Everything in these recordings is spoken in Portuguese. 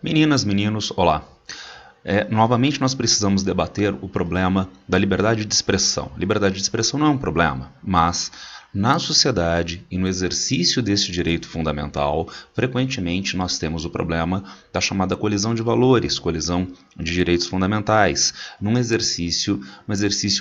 Meninas, meninos, olá. Novamente nós precisamos debater o problema da liberdade de expressão. Liberdade de expressão não é um problema, mas na sociedade e no exercício desse direito fundamental, frequentemente nós temos o problema da chamada colisão de valores, colisão de direitos fundamentais, um exercício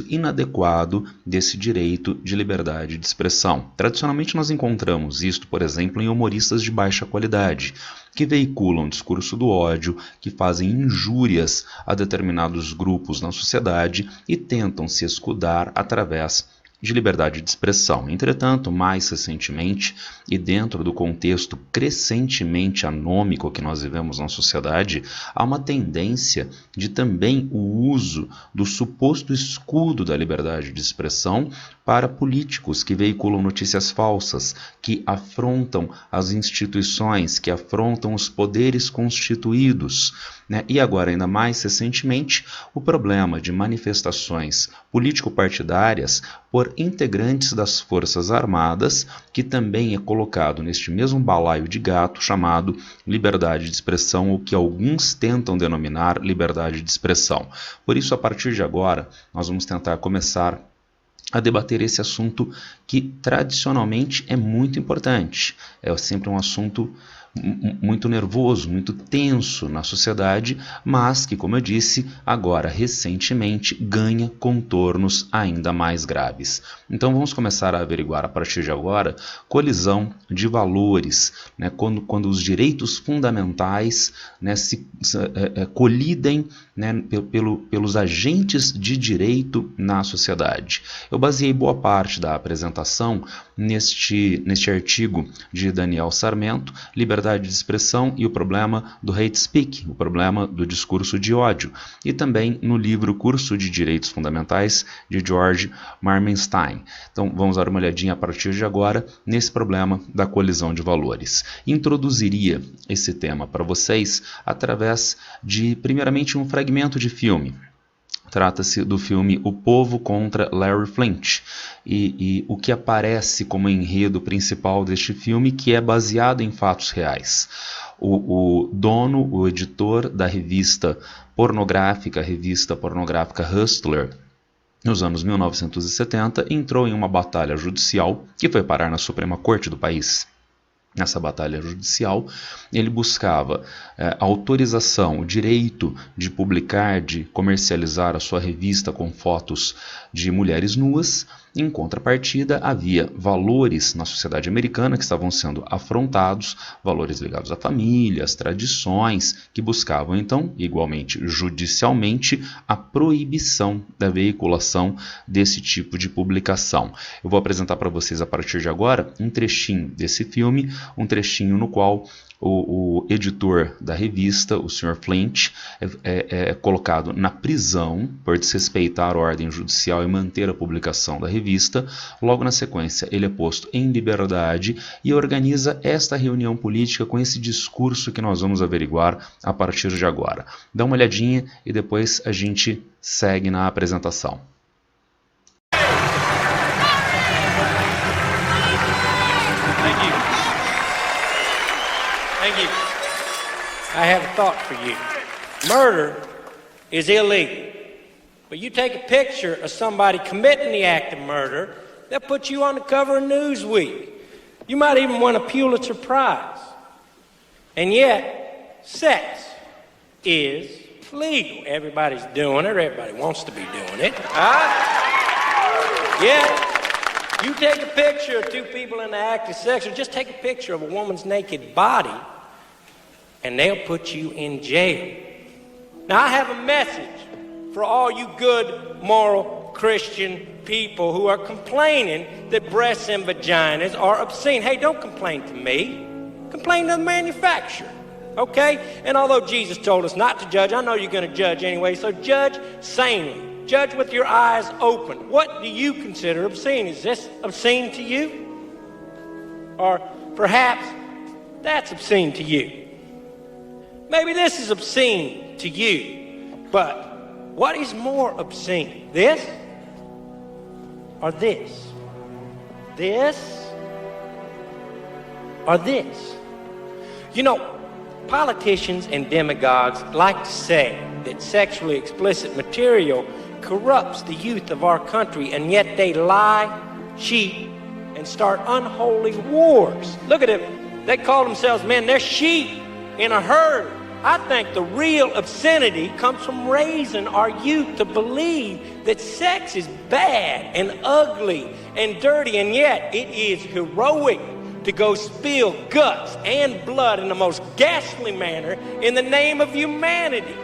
inadequado desse direito de liberdade de expressão. Tradicionalmente nós encontramos isto, por exemplo, em humoristas de baixa qualidade, que veiculam discurso do ódio, que fazem injúrias a determinados grupos na sociedade e tentam se escudar através de liberdade de expressão. Entretanto, mais recentemente, e dentro do contexto crescentemente anômico que nós vivemos na sociedade, há uma tendência de também o uso do suposto escudo da liberdade de expressão para políticos que veiculam notícias falsas, que afrontam as instituições, que afrontam os poderes constituídos, né? E agora, ainda mais recentemente, o problema de manifestações político-partidárias por integrantes das Forças Armadas, que também é colocado neste mesmo balaio de gato chamado liberdade de expressão, ou que alguns tentam denominar liberdade de expressão. Por isso, a partir de agora, nós vamos tentar começar a debater esse assunto que tradicionalmente é muito importante. É sempre um assunto muito nervoso, muito tenso na sociedade, mas que, como eu disse, agora recentemente ganha contornos ainda mais graves. Então vamos começar a averiguar a partir de agora colisão de valores, né, quando os direitos fundamentais, né, colidem, né, pelos agentes de direito na sociedade. Eu baseei boa parte da apresentação neste artigo de Daniel Sarmento, Liberdade de Expressão e o Problema do Hate Speak, o problema do discurso de ódio, e também no livro Curso de Direitos Fundamentais, de George Marmenstein. Então vamos dar uma olhadinha a partir de agora nesse problema da colisão de valores. Introduziria esse tema para vocês através de, primeiramente, um fragmento de filme. Trata-se do filme O Povo contra Larry Flynt, e o que aparece como enredo principal deste filme, que é baseado em fatos reais. O dono, o editor da revista pornográfica Hustler, nos anos 1970, entrou em uma batalha judicial que foi parar na Suprema Corte do país. Nessa batalha judicial, ele buscava autorização, o direito de publicar, de comercializar a sua revista com fotos de mulheres nuas. Em contrapartida, havia valores na sociedade americana que estavam sendo afrontados, valores ligados à família, às tradições, que buscavam, então, igualmente judicialmente, a proibição da veiculação desse tipo de publicação. Eu vou apresentar para vocês, a partir de agora, um trechinho desse filme, um trechinho no qual o editor da revista, o Sr. Flynt, é colocado na prisão por desrespeitar a ordem judicial e manter a publicação da revista. Logo na sequência, ele é posto em liberdade e organiza esta reunião política com esse discurso que nós vamos averiguar a partir de agora. Dá uma olhadinha e depois a gente segue na apresentação. Thank you. I have a thought for you. Murder is illegal. But you take a picture of somebody committing the act of murder, they'll put you on the cover of Newsweek. You might even win a Pulitzer Prize. And yet, sex is legal. Everybody's doing it. Everybody wants to be doing it. Yet, you take a picture of two people in the act of sex, or just take a picture of a woman's naked body, and they'll put you in jail. Now, I have a message for all you good, moral, Christian people who are complaining that breasts and vaginas are obscene. Hey, don't complain to me. Complain to the manufacturer, okay? And although Jesus told us not to judge, I know you're going to judge anyway, so judge sanely. Judge with your eyes open. What do you consider obscene? Is this obscene to you? Or perhaps that's obscene to you. Maybe this is obscene to you. But what is more obscene? This or this? This or this? You know, Politicians and demagogues like to say that sexually explicit material corrupts the youth of our country, and yet they lie, cheat, and start unholy wars. Look at them. They call themselves men. They're sheep in a herd. I think the real obscenity comes from raising our youth to believe that sex is bad and ugly and dirty, and yet it is heroic to go spill guts and blood in the most ghastly manner in the name of humanity.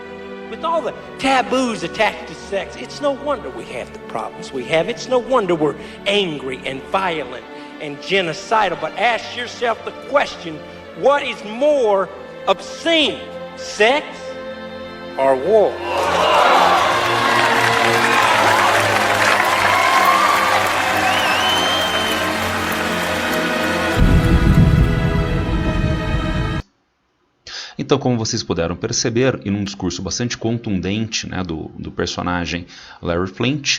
With all the taboos attached to sex, it's no wonder we have the problems we have. It's no wonder we're angry and violent and genocidal. But ask yourself the question, what is more obscene, sex or war? Então, como vocês puderam perceber, e num discurso bastante contundente, né, do personagem Larry Flynt,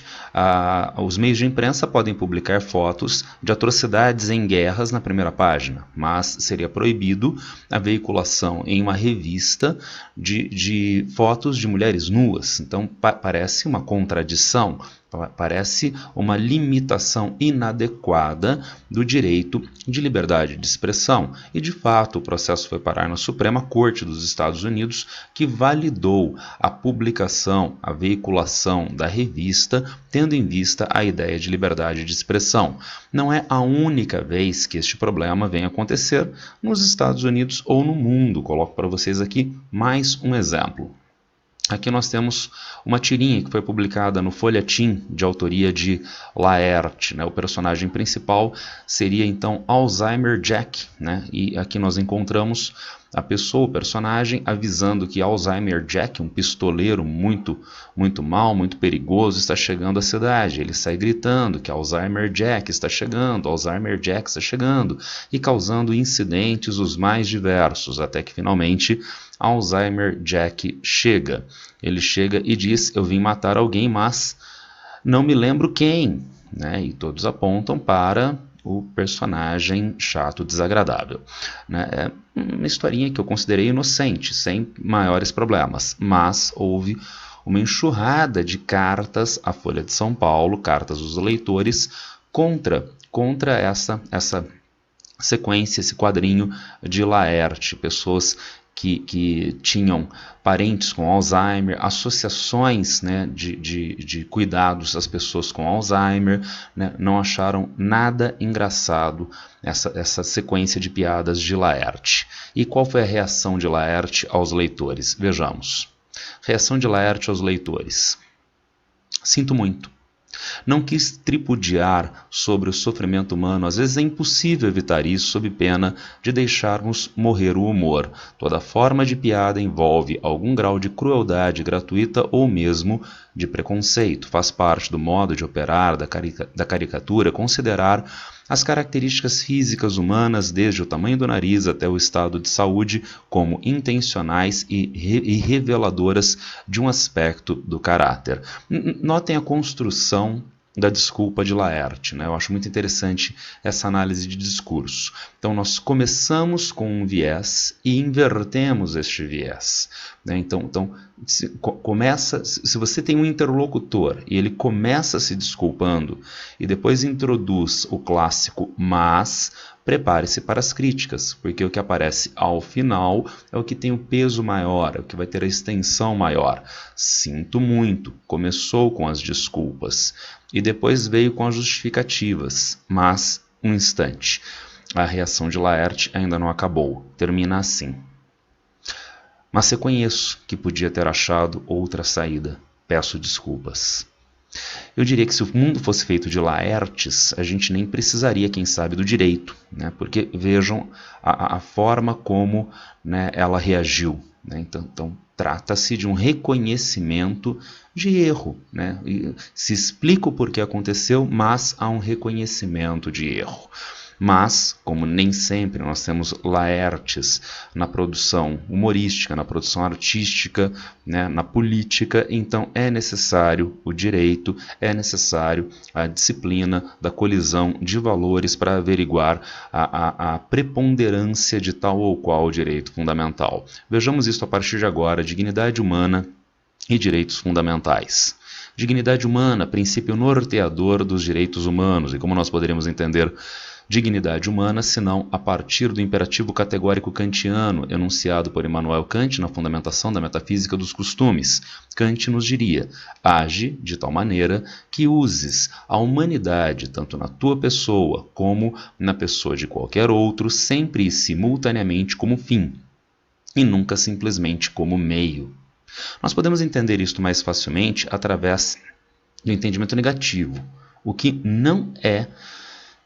os meios de imprensa podem publicar fotos de atrocidades em guerras na primeira página, mas seria proibido a veiculação em uma revista de fotos de mulheres nuas. Então, parece uma contradição. Parece uma limitação inadequada do direito de liberdade de expressão. E, de fato, o processo foi parar na Suprema Corte dos Estados Unidos, que validou a publicação, a veiculação da revista, tendo em vista a ideia de liberdade de expressão. Não é a única vez que este problema vem acontecer nos Estados Unidos ou no mundo. Coloco para vocês aqui mais um exemplo. Aqui nós temos uma tirinha que foi publicada no Folhetim, de autoria de Laerte, né? O personagem principal seria então Alzheimer Jack, né? E aqui nós encontramos a pessoa, o personagem, avisando que Alzheimer Jack, um pistoleiro muito mau, muito perigoso, está chegando à cidade. Ele sai gritando que Alzheimer Jack está chegando, Alzheimer Jack está chegando, e causando incidentes os mais diversos, até que finalmente Alzheimer Jack chega. Ele chega e diz: eu vim matar alguém, mas não me lembro quem, né? E todos apontam para o personagem chato, desagradável, né? É uma historinha que eu considerei inocente, sem maiores problemas, mas houve uma enxurrada de cartas à Folha de São Paulo, cartas dos leitores, contra essa sequência, esse quadrinho de Laerte. Pessoas que tinham parentes com Alzheimer, associações, né, de cuidados às pessoas com Alzheimer, né, não acharam nada engraçado essa sequência de piadas de Laerte. E qual foi a reação de Laerte aos leitores? Vejamos. Reação de Laerte aos leitores: sinto muito. Não quis tripudiar sobre o sofrimento humano. Às vezes é impossível evitar isso sob pena de deixarmos morrer o humor. Toda forma de piada envolve algum grau de crueldade gratuita ou mesmo de preconceito. Faz parte do modo de operar da caricatura considerar as características físicas humanas, desde o tamanho do nariz até o estado de saúde, como intencionais e reveladoras de um aspecto do caráter. Notem a construção da desculpa de Laerte, né? Eu acho muito interessante essa análise de discurso. Então, nós começamos com um viés e invertemos este viés, né? Então se você tem um interlocutor e ele começa se desculpando e depois introduz o clássico mas, prepare-se para as críticas, porque o que aparece ao final é o que tem o peso maior, é o que vai ter a extensão maior. Sinto muito, começou com as desculpas e depois veio com as justificativas, mas um instante. A reação de Laerte ainda não acabou, termina assim: mas reconheço que podia ter achado outra saída, peço desculpas. Eu diria que se o mundo fosse feito de Laertes, a gente nem precisaria, quem sabe, do direito, né? Porque vejam a forma como, né, ela reagiu, né? Então trata-se de um reconhecimento de erro, né? E se explica o porquê aconteceu, mas há um reconhecimento de erro. Mas, como nem sempre nós temos Laertes na produção humorística, na produção artística, né, na política, então é necessário o direito, é necessário a disciplina da colisão de valores para averiguar a preponderância de tal ou qual direito fundamental. Vejamos isso a partir de agora: dignidade humana e direitos fundamentais. Dignidade humana, princípio norteador dos direitos humanos. E como nós poderíamos entender dignidade humana, senão a partir do imperativo categórico kantiano, enunciado por Immanuel Kant na fundamentação da metafísica dos costumes. Kant nos diria: age de tal maneira que uses a humanidade, tanto na tua pessoa como na pessoa de qualquer outro, sempre e simultaneamente como fim, e nunca simplesmente como meio. Nós podemos entender isto mais facilmente através do entendimento negativo, o que não é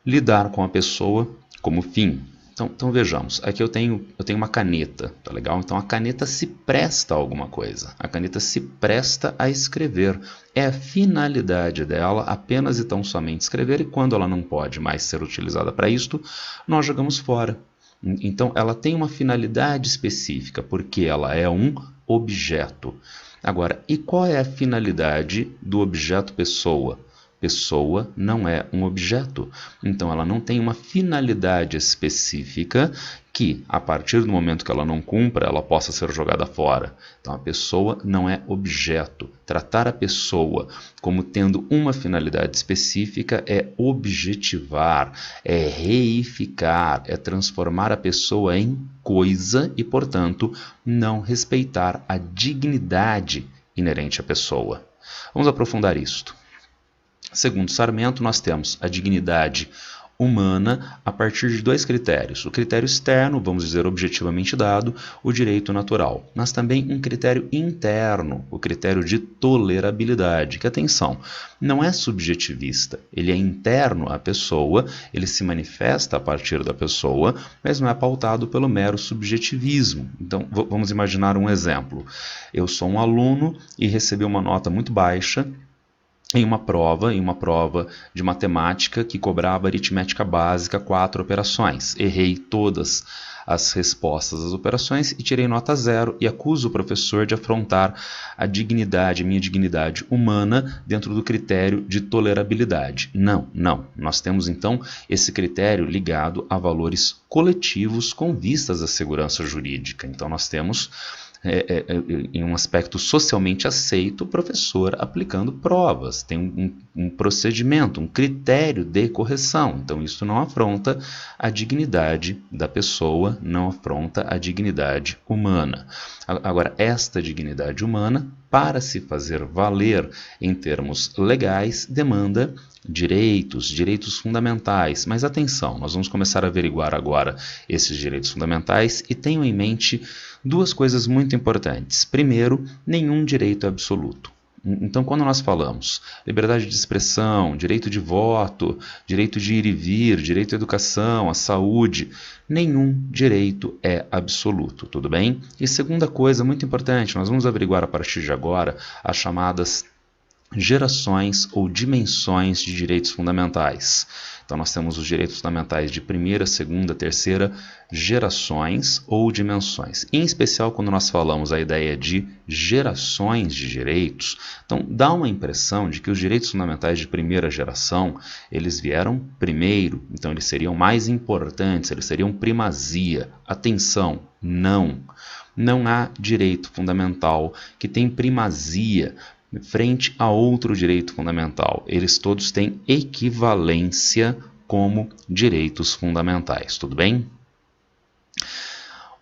lidar com a pessoa como fim. Então vejamos, aqui eu tenho uma caneta, tá legal? Então a caneta se presta a alguma coisa, a caneta se presta a escrever, é a finalidade dela apenas e tão somente escrever, e quando ela não pode mais ser utilizada para isto, nós jogamos fora. Então ela tem uma finalidade específica, porque ela é um objeto. Agora, e qual é a finalidade do objeto pessoa? Pessoa não é um objeto, então ela não tem uma finalidade específica que, a partir do momento que ela não cumpra, ela possa ser jogada fora. Então a pessoa não é objeto. Tratar a pessoa como tendo uma finalidade específica é objetivar, é reificar, é transformar a pessoa em coisa e, portanto, não respeitar a dignidade inerente à pessoa. Vamos aprofundar isto. Segundo Sarmento, nós temos a dignidade humana a partir de dois critérios. O critério externo, vamos dizer objetivamente dado, o direito natural. Mas também um critério interno, o critério de tolerabilidade, que, atenção, não é subjetivista. Ele é interno à pessoa, ele se manifesta a partir da pessoa, mas não é pautado pelo mero subjetivismo. Então, vamos imaginar um exemplo. Eu sou um aluno e recebi uma nota muito baixa em uma prova de matemática que cobrava aritmética básica, 4 operações. Errei todas as respostas às operações e tirei nota 0 e acuso o professor de afrontar a minha dignidade humana dentro do critério de tolerabilidade. Não. Nós temos então esse critério ligado a valores coletivos com vistas à segurança jurídica. Então nós temos em um aspecto socialmente aceito, o professor aplicando provas, tem um procedimento, um critério de correção. Então isso não afronta a dignidade da pessoa, não afronta a dignidade humana. Agora, esta dignidade humana, para se fazer valer em termos legais, demanda direitos fundamentais. Mas atenção, nós vamos começar a averiguar agora esses direitos fundamentais e tenham em mente duas coisas muito importantes. Primeiro, nenhum direito é absoluto. Então, quando nós falamos liberdade de expressão, direito de voto, direito de ir e vir, direito à educação, à saúde, nenhum direito é absoluto, tudo bem? E segunda coisa muito importante, nós vamos averiguar a partir de agora as chamadas gerações ou dimensões de direitos fundamentais. Então nós temos os direitos fundamentais de primeira, segunda, terceira gerações ou dimensões. Em especial quando nós falamos a ideia de gerações de direitos, então dá uma impressão de que os direitos fundamentais de primeira geração, eles vieram primeiro, então eles seriam mais importantes, eles seriam primazia. Atenção, não. Não há direito fundamental que tem primazia frente a outro direito fundamental. Eles todos têm equivalência como direitos fundamentais, tudo bem?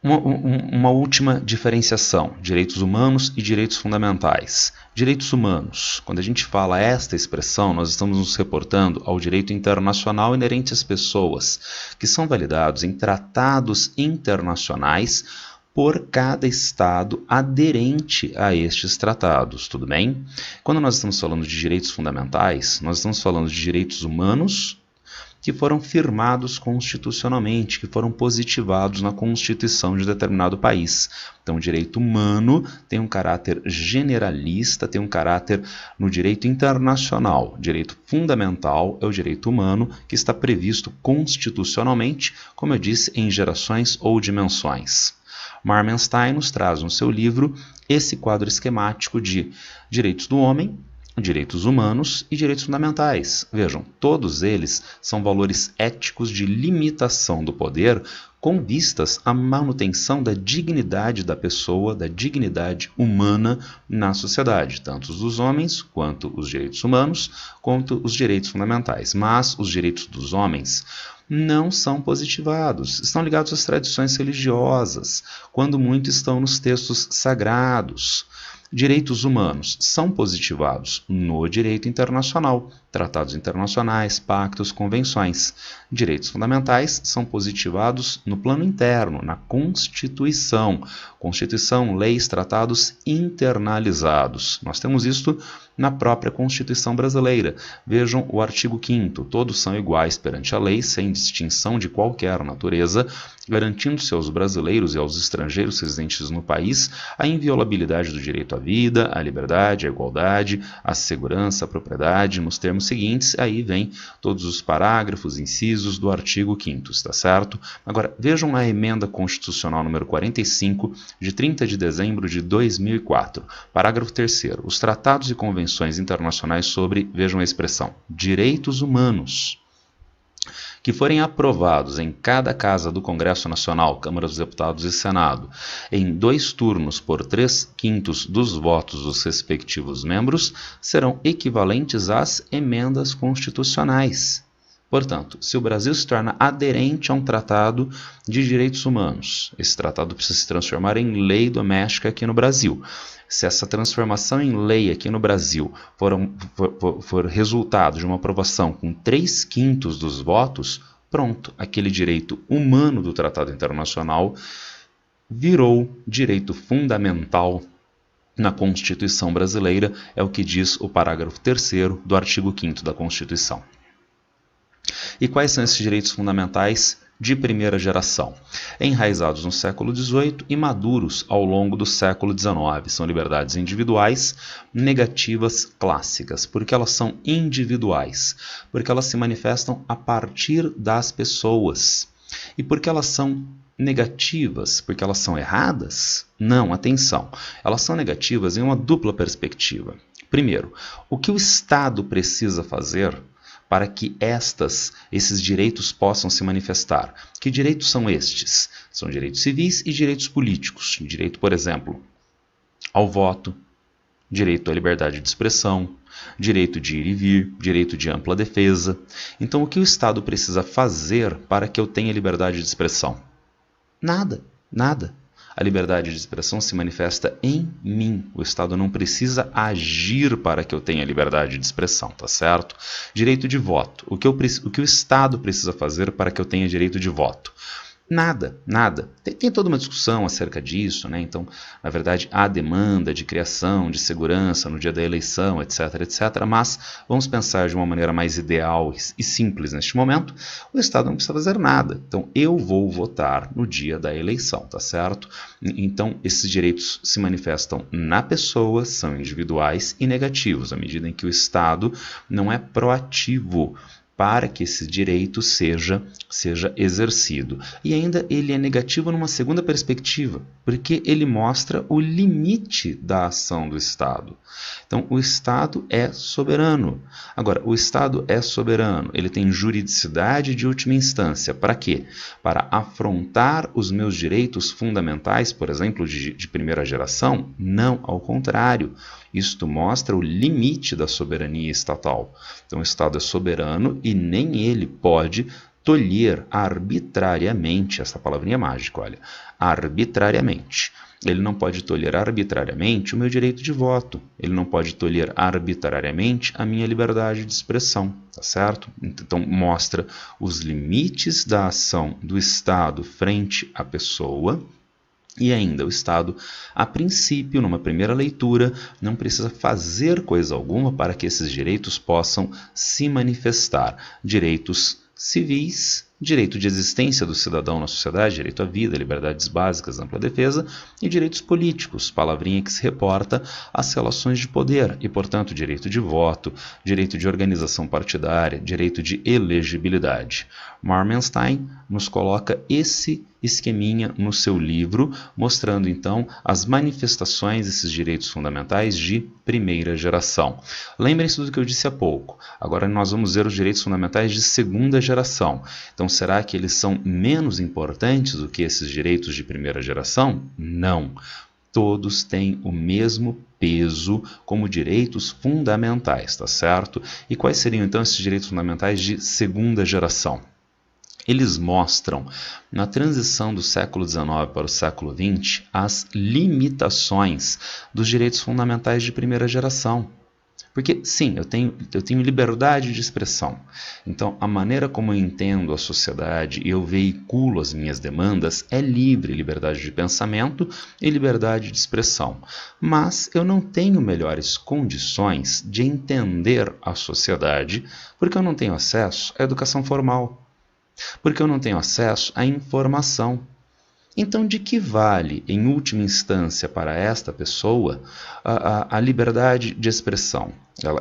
Uma última diferenciação, direitos humanos e direitos fundamentais. Direitos humanos, quando a gente fala esta expressão, nós estamos nos reportando ao direito internacional inerente às pessoas, que são validados em tratados internacionais por cada Estado aderente a estes tratados, tudo bem? Quando nós estamos falando de direitos fundamentais, nós estamos falando de direitos humanos que foram firmados constitucionalmente, que foram positivados na Constituição de determinado país. Então, o direito humano tem um caráter generalista, tem um caráter no direito internacional. O direito fundamental é o direito humano, que está previsto constitucionalmente, como eu disse, em gerações ou dimensões. Marmenstein nos traz no seu livro esse quadro esquemático de direitos do homem, direitos humanos e direitos fundamentais. Vejam, todos eles são valores éticos de limitação do poder com vistas à manutenção da dignidade da pessoa, da dignidade humana na sociedade, tanto os dos homens, quanto os direitos humanos, quanto os direitos fundamentais. Mas os direitos dos homens não são positivados, estão ligados às tradições religiosas, quando muito estão nos textos sagrados. Direitos humanos são positivados no direito internacional, tratados internacionais, pactos, convenções. Direitos fundamentais são positivados no plano interno, na Constituição. Constituição, leis, tratados internalizados. Nós temos isto na própria Constituição brasileira. Vejam o artigo 5º. Todos são iguais perante a lei, sem distinção de qualquer natureza, garantindo-se aos brasileiros e aos estrangeiros residentes no país a inviolabilidade do direito à vida, à liberdade, à igualdade, à segurança, à propriedade, nos termos seguintes. Aí vem todos os parágrafos, incisos do artigo 5º, está certo? Agora, vejam a emenda constitucional número 45, de 30 de dezembro de 2004. Parágrafo 3º. Os tratados e convenções internacionais sobre, vejam a expressão, direitos humanos, que forem aprovados em cada casa do Congresso Nacional, Câmara dos Deputados e Senado, em 2 turnos por 3/5 dos votos dos respectivos membros, serão equivalentes às emendas constitucionais. Portanto, se o Brasil se torna aderente a um tratado de direitos humanos, esse tratado precisa se transformar em lei doméstica aqui no Brasil. Se essa transformação em lei aqui no Brasil for resultado de uma aprovação com 3/5 dos votos, pronto, aquele direito humano do Tratado Internacional virou direito fundamental na Constituição brasileira, é o que diz o parágrafo 3º do artigo 5º da Constituição. E quais são esses direitos fundamentais de primeira geração? Enraizados no século XVIII e maduros ao longo do século XIX. São liberdades individuais negativas clássicas. Por que elas são individuais? Porque elas se manifestam a partir das pessoas. E por que elas são negativas? Porque elas são erradas? Não, atenção. Elas são negativas em uma dupla perspectiva. Primeiro, o que o Estado precisa fazer para que esses direitos possam se manifestar? Que direitos são estes? São direitos civis e direitos políticos. Direito, por exemplo, ao voto, direito à liberdade de expressão, direito de ir e vir, direito de ampla defesa. Então, o que o Estado precisa fazer para que eu tenha liberdade de expressão? Nada, nada. A liberdade de expressão se manifesta em mim. O Estado não precisa agir para que eu tenha liberdade de expressão, tá certo? Direito de voto. O que o Estado precisa fazer para que eu tenha direito de voto? Nada, nada. Tem toda uma discussão acerca disso, né? Então, na verdade, há demanda de criação, de segurança no dia da eleição, etc, etc. Mas vamos pensar de uma maneira mais ideal e simples neste momento. O Estado não precisa fazer nada. Então, eu vou votar no dia da eleição, tá certo? Então, esses direitos se manifestam na pessoa, são individuais e negativos, à medida em que o Estado não é proativo para que esse direito seja exercido. E ainda ele é negativo numa segunda perspectiva, porque ele mostra o limite da ação do Estado. Então, o Estado é soberano. Agora, o Estado é soberano, ele tem juridicidade de última instância. Para quê? Para afrontar os meus direitos fundamentais, por exemplo, de primeira geração? Não, ao contrário. Isto mostra o limite da soberania estatal. Então, o Estado é soberano e nem ele pode tolher arbitrariamente, essa palavrinha mágica, olha, arbitrariamente. Ele não pode tolher arbitrariamente o meu direito de voto. Ele não pode tolher arbitrariamente a minha liberdade de expressão, tá certo? Então, mostra os limites da ação do Estado frente à pessoa. E ainda, o Estado, a princípio, numa primeira leitura, não precisa fazer coisa alguma para que esses direitos possam se manifestar. Direitos civis, direito de existência do cidadão na sociedade, direito à vida, liberdades básicas, ampla defesa, e direitos políticos, palavrinha que se reporta às relações de poder, e, portanto, direito de voto, direito de organização partidária, direito de elegibilidade. Marmenstein nos coloca esse esqueminha no seu livro, mostrando então as manifestações desses direitos fundamentais de primeira geração. Lembrem-se do que eu disse há pouco. Agora nós vamos ver os direitos fundamentais de segunda geração. Então, será que eles são menos importantes do que esses direitos de primeira geração? Não. Todos têm o mesmo peso como direitos fundamentais, tá certo? E quais seriam então esses direitos fundamentais de segunda geração? Eles mostram, na transição do século XIX para o século XX, as limitações dos direitos fundamentais de primeira geração. Porque, sim, eu tenho liberdade de expressão. Então, a maneira como eu entendo a sociedade e eu veiculo as minhas demandas é livre, liberdade de pensamento e liberdade de expressão. Mas eu não tenho melhores condições de entender a sociedade porque eu não tenho acesso à educação formal. Porque eu não tenho acesso à informação. Então, de que vale, em última instância, para esta pessoa, a liberdade de expressão?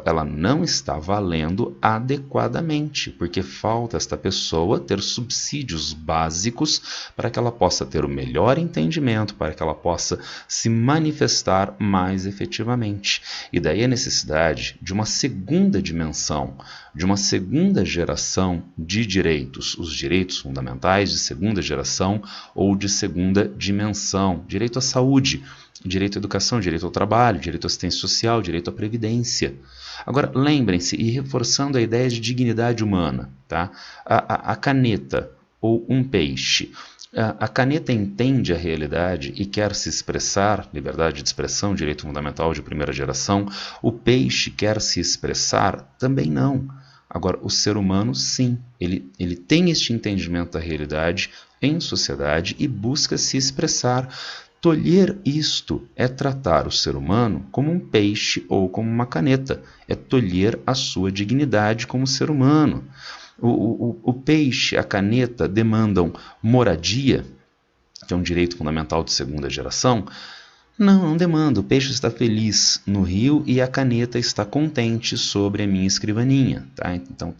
Ela não está valendo adequadamente, porque falta esta pessoa ter subsídios básicos para que ela possa ter o melhor entendimento, para que ela possa se manifestar mais efetivamente. E daí a necessidade de uma segunda dimensão, de uma segunda geração de direitos, os direitos fundamentais de segunda geração ou de segunda dimensão, direito à saúde, direito à educação, direito ao trabalho, direito à assistência social, direito à previdência. Agora, lembrem-se, e reforçando a ideia de dignidade humana, tá? A caneta ou um peixe. A caneta entende a realidade e quer se expressar, liberdade de expressão, direito fundamental de primeira geração. O peixe quer se expressar? Também não. Agora, o ser humano, sim, ele tem este entendimento da realidade em sociedade e busca se expressar. Tolher isto é tratar o ser humano como um peixe ou como uma caneta, é tolher a sua dignidade como ser humano. O peixe, a caneta demandam moradia, que é um direito fundamental de segunda geração. Não demanda. O peixe está feliz no rio e a caneta está contente sobre a minha escrivaninha. Tá? Então,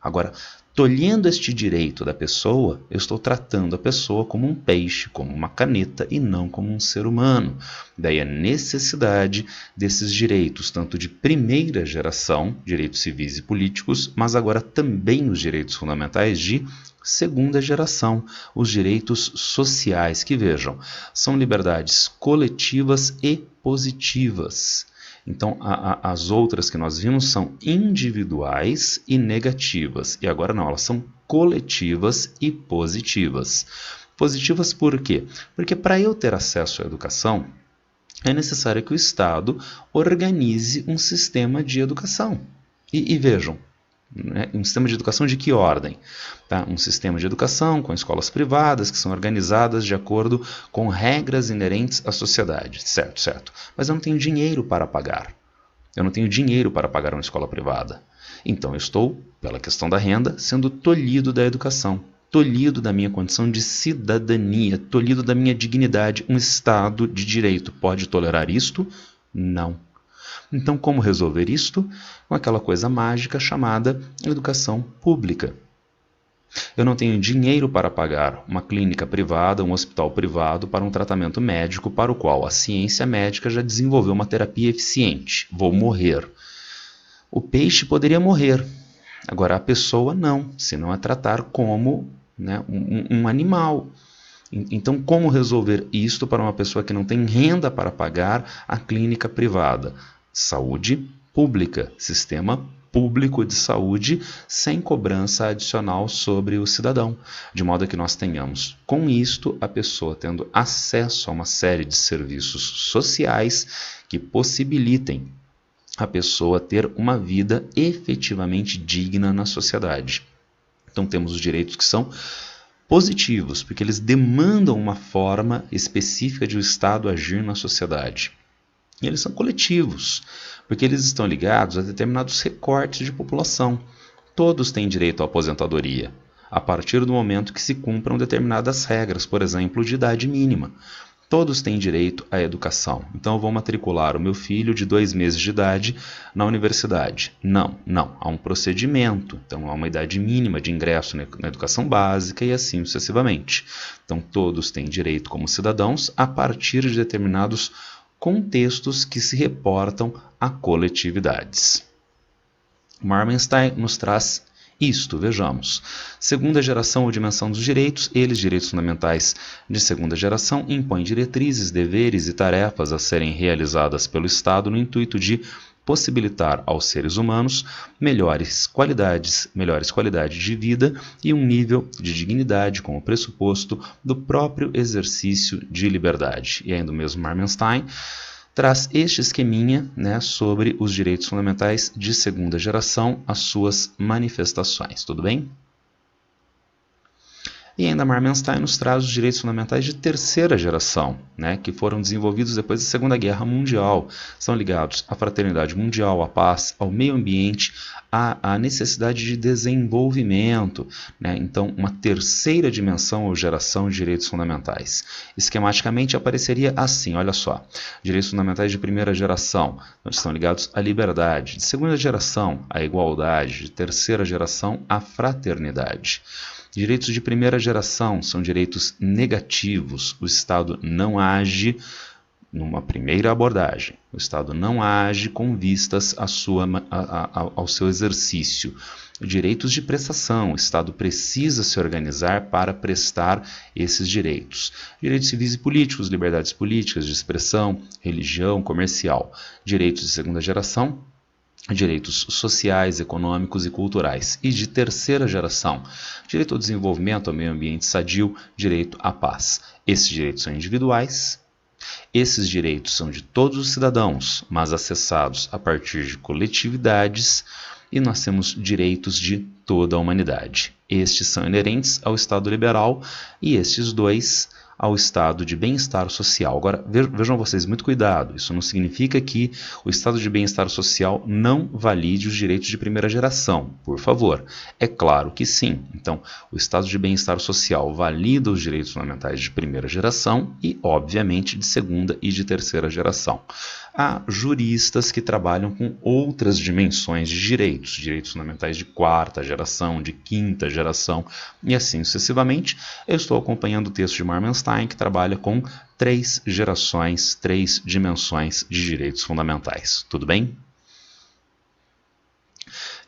agora, tolhendo este direito da pessoa, eu estou tratando a pessoa como um peixe, como uma caneta e não como um ser humano. Daí a necessidade desses direitos, tanto de primeira geração, direitos civis e políticos, mas agora também os direitos fundamentais de segunda geração, os direitos sociais, que vejam, são liberdades coletivas e positivas. Então, as outras que nós vimos são individuais e negativas. E agora não, elas são coletivas e positivas. Positivas por quê? Porque para eu ter acesso à educação, é necessário que o Estado organize um sistema de educação. E vejam, um sistema de educação de que ordem? Tá? Um sistema de educação com escolas privadas que são organizadas de acordo com regras inerentes à sociedade, certo? Mas eu não tenho dinheiro para pagar. Eu não tenho dinheiro para pagar uma escola privada. Então eu estou, pela questão da renda, sendo tolhido da educação, tolhido da minha condição de cidadania, tolhido da minha dignidade. Um Estado de direito pode tolerar isto? Não. Então, como resolver isto? Com aquela coisa mágica chamada educação pública. Eu não tenho dinheiro para pagar uma clínica privada, um hospital privado para um tratamento médico para o qual a ciência médica já desenvolveu uma terapia eficiente. Vou morrer. O peixe poderia morrer. Agora, a pessoa não, senão é tratar como um animal. Então, como resolver isto para uma pessoa que não tem renda para pagar a clínica privada? Saúde pública, sistema público de saúde sem cobrança adicional sobre o cidadão, de modo que nós tenhamos, com isto, a pessoa tendo acesso a uma série de serviços sociais que possibilitem a pessoa ter uma vida efetivamente digna na sociedade. Então temos os direitos que são positivos, porque eles demandam uma forma específica de o Estado agir na sociedade. E eles são coletivos, porque eles estão ligados a determinados recortes de população. Todos têm direito à aposentadoria, a partir do momento que se cumpram determinadas regras, por exemplo, de idade mínima. Todos têm direito à educação. Então eu vou matricular o meu filho de 2 meses de idade na universidade. Não. Há um procedimento. Então há uma idade mínima de ingresso na educação básica e assim sucessivamente. Então todos têm direito como cidadãos a partir de determinados contextos que se reportam a coletividades. Marmenstein nos traz isto, vejamos. Segunda geração ou dimensão dos direitos, eles, direitos fundamentais de segunda geração, impõem diretrizes, deveres e tarefas a serem realizadas pelo Estado no intuito de possibilitar aos seres humanos melhores qualidades de vida e um nível de dignidade como pressuposto do próprio exercício de liberdade. E ainda o mesmo Marmenstein traz este esqueminha, sobre os direitos fundamentais de segunda geração, as suas manifestações, tudo bem? E ainda Marmenstein nos traz os direitos fundamentais de terceira geração, que foram desenvolvidos depois da Segunda Guerra Mundial. São ligados à fraternidade mundial, à paz, ao meio ambiente, à necessidade de desenvolvimento. Então, uma terceira dimensão ou geração de direitos fundamentais. Esquematicamente apareceria assim, olha só. Direitos fundamentais de primeira geração estão ligados à liberdade. De segunda geração, à igualdade. De terceira geração, à fraternidade. Direitos de primeira geração são direitos negativos. O Estado não age numa primeira abordagem. O Estado não age com vistas ao seu exercício. Direitos de prestação. O Estado precisa se organizar para prestar esses direitos. Direitos civis e políticos, liberdades políticas, de expressão, religião, comercial. Direitos de segunda geração, direitos sociais, econômicos e culturais. E de terceira geração, direito ao desenvolvimento, ao meio ambiente sadio, direito à paz. Esses direitos são individuais, esses direitos são de todos os cidadãos, mas acessados a partir de coletividades, e nós temos direitos de toda a humanidade. Estes são inerentes ao Estado liberal e estes dois ao estado de bem-estar social. Agora, vejam vocês, muito cuidado, isso não significa que o estado de bem-estar social não valide os direitos de primeira geração, por favor. É claro que sim. Então, o estado de bem-estar social valida os direitos fundamentais de primeira geração e, obviamente, de segunda e de terceira geração. Há juristas que trabalham com outras dimensões de direitos, direitos fundamentais de quarta geração, de quinta geração e assim sucessivamente. Eu estou acompanhando o texto de Marmenstein, que trabalha com 3 gerações, 3 dimensões de direitos fundamentais. Tudo bem?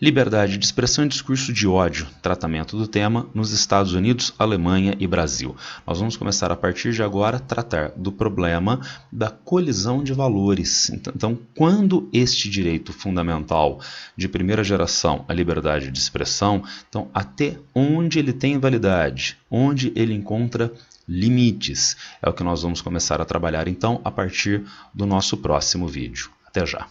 Liberdade de expressão e discurso de ódio, tratamento do tema nos Estados Unidos, Alemanha e Brasil. Nós vamos começar a partir de agora a tratar do problema da colisão de valores. Então, quando este direito fundamental de primeira geração, a liberdade de expressão, então até onde ele tem validade, onde ele encontra limites, é o que nós vamos começar a trabalhar então a partir do nosso próximo vídeo. Até já!